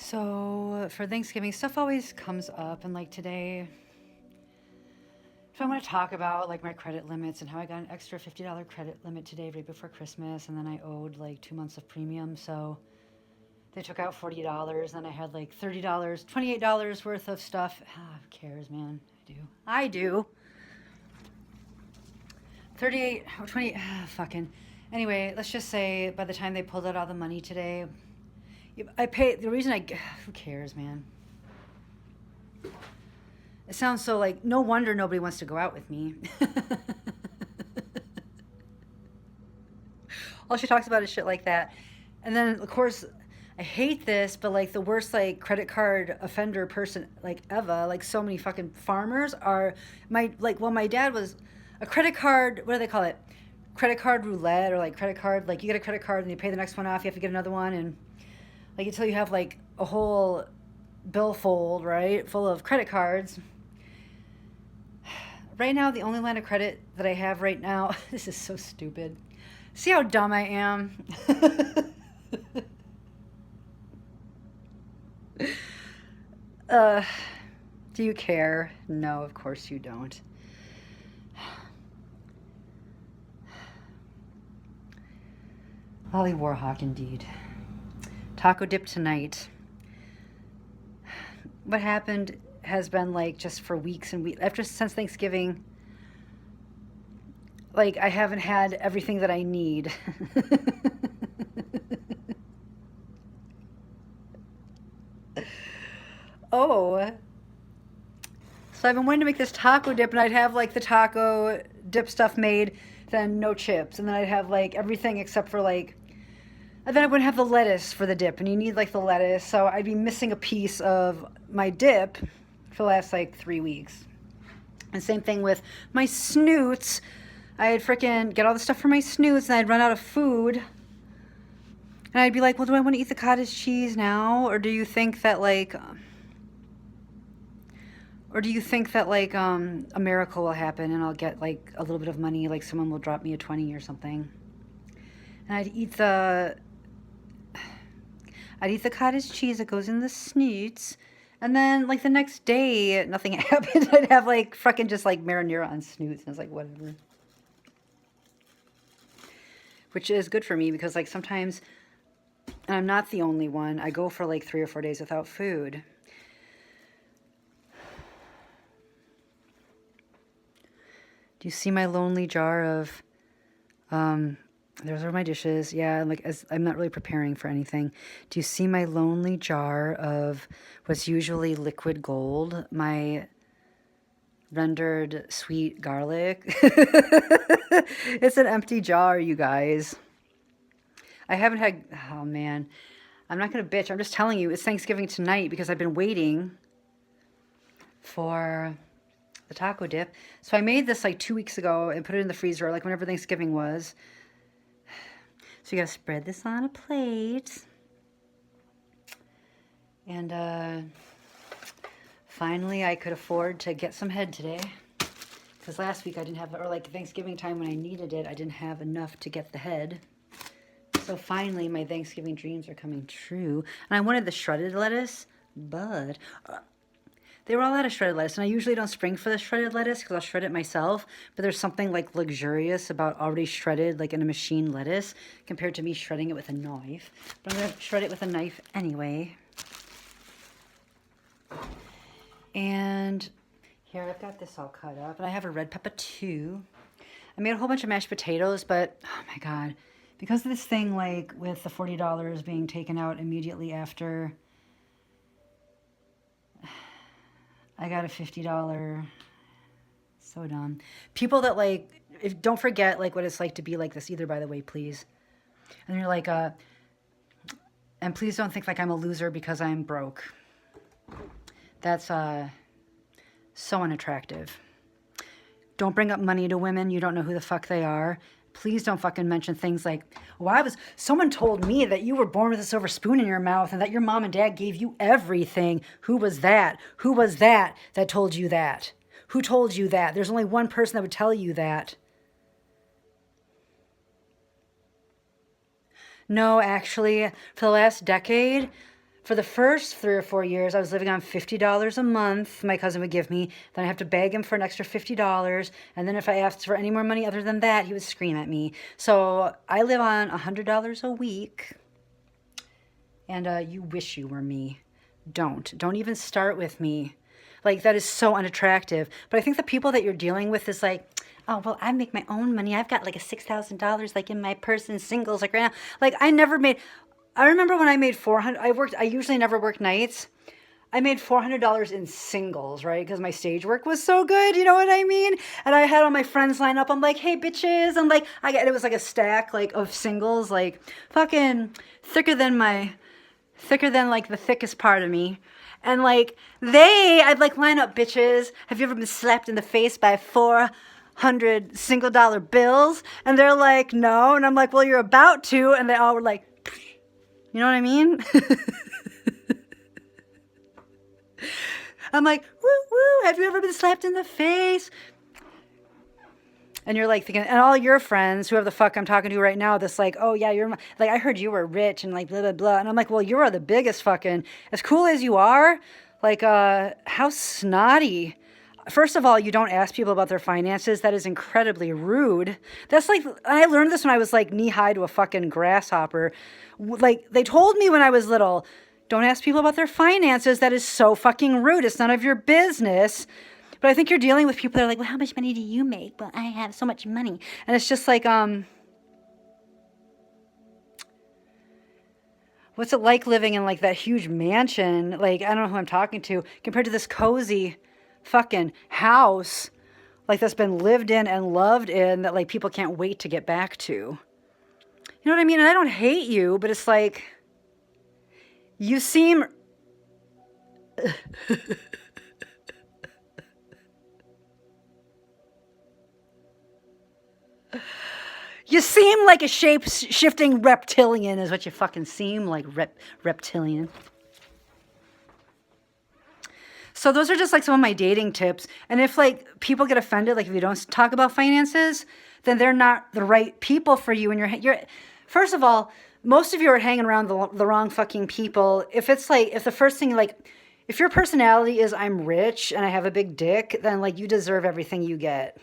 So for Thanksgiving, stuff always comes up, and like today, so I want to talk about like my credit limits and how I got an extra $50 credit limit today right before Christmas, and then I owed like 2 months of premium, so they took out $40, and I had like $30, $28 worth of stuff. Ah, who cares, man? I do. 38 or 20, fucking. Anyway, let's just say by the time they pulled out all the money today, I pay. The reason who cares, man? It sounds so like, no wonder nobody wants to go out with me. All she talks about is shit like that. And then, of course, I hate this, but like the worst like credit card offender person like ever, like so many fucking farmers are my dad was a credit card, what do they call it? Credit card roulette, or like credit card, like you get a credit card and you pay the next one off, you have to get another one, and like until you have like a whole billfold, right, full of credit cards. Right now, the only line of credit that I have right now, this is so stupid. See how dumb I am? uh, do you care? No, of course you don't. Holly Warhawk, indeed. Taco dip tonight. What happened has been like just for weeks and weeks since Thanksgiving. Like I haven't had everything that I need. Oh, so I've been wanting to make this taco dip, and I'd have like the taco dip stuff made, then no chips, and then I'd have like everything except for like, and then I wouldn't have the lettuce for the dip, and you need like the lettuce, so I'd be missing a piece of my dip for the last like 3 weeks. And same thing with my snoots. I'd freaking get all the stuff for my snoots, and I'd run out of food. And I'd be like, well, do I want to eat the cottage cheese now? Or do you think that a miracle will happen and I'll get like a little bit of money, like someone will drop me a 20 or something. And I'd eat the cottage cheese that goes in the snoots. And then like the next day, nothing happened. I'd have like fucking just like marinara on snoots. And it's like, whatever. Which is good for me because like sometimes, and I'm not the only one, I go for like 3 or 4 days without food. Do you see my lonely jar of, those are my dishes. Yeah, like as I'm not really preparing for anything. Do you see my lonely jar of what's usually liquid gold? My rendered sweet garlic. It's an empty jar, you guys. I haven't had, oh man. I'm not going to bitch. I'm just telling you, it's Thanksgiving tonight because I've been waiting for the taco dip. So I made this like 2 weeks ago and put it in the freezer, like whenever Thanksgiving was. So you gotta spread this on a plate. And finally I could afford to get some head today. Because last week I didn't have, or like Thanksgiving time when I needed it, I didn't have enough to get the head. So finally my Thanksgiving dreams are coming true. And I wanted the shredded lettuce, but they were all out of shredded lettuce, and I usually don't spring for the shredded lettuce because I'll shred it myself, but there's something like luxurious about already shredded, like in a machine lettuce, compared to me shredding it with a knife. But I'm going to shred it with a knife anyway. And here I've got this all cut up, and I have a red pepper too. I made a whole bunch of mashed potatoes, but oh my god, because of this thing like with the $40 being taken out immediately after I got a $50. So dumb. People that like, don't forget like what it's like to be like this either, by the way, please. And you're like, and please don't think like I'm a loser because I'm broke. That's so unattractive. Don't bring up money to women. You don't know who the fuck they are. Please don't fucking mention things like, someone told me that you were born with a silver spoon in your mouth and that your mom and dad gave you everything. Who was that? Who was that told you that? Who told you that? There's only one person that would tell you that. No, actually, for the last decade, For the first 3 or 4 years, I was living on $50 a month. My cousin would give me. Then I have to beg him for an extra $50. And then if I asked for any more money other than that, he would scream at me. So I live on $100 a week. And you wish you were me. Don't even start with me. Like, that is so unattractive. But I think the people that you're dealing with is like, oh, well, I make my own money. I've got like a $6,000 like in my purse in singles like right now. Like, I remember when I made 400, I usually never work nights. I made $400 in singles, right? Because my stage work was so good, you know what I mean? And I had all my friends line up. I'm like, hey, bitches. I'm like, it was like a stack like of singles, like fucking thicker than like the thickest part of me. And like I'd like line up, bitches. Have you ever been slapped in the face by 400 single dollar bills? And they're like, no. And I'm like, well, you're about to. And they all were like, you know what I mean? I'm like, woo woo. Have you ever been slapped in the face? And you're like thinking, and all your friends, whoever the fuck I'm talking to right now, this like, oh yeah, like, I heard you were rich and like blah, blah, blah. And I'm like, well, you are the biggest fucking, as cool as you are, like, how snotty. First of all, you don't ask people about their finances. That is incredibly rude. That's like, I learned this when I was like knee high to a fucking grasshopper. Like, they told me when I was little, don't ask people about their finances. That is so fucking rude. It's none of your business. But I think you're dealing with people that are like, well, how much money do you make? Well, I have so much money. And it's just like, what's it like living in like that huge mansion? Like, I don't know who I'm talking to, compared to this cozy fucking house, like that's been lived in and loved in, that like people can't wait to get back to. You know what I mean? And I don't hate you, but it's like, you seem... You seem like a shape-shifting reptilian is what you fucking seem like, reptilian. So those are just like some of my dating tips. And if like people get offended, like if you don't talk about finances, then they're not the right people for you. And you're first of all, most of you are hanging around the wrong fucking people. If it's like, if the first thing, like, if your personality is I'm rich and I have a big dick, then like you deserve everything you get.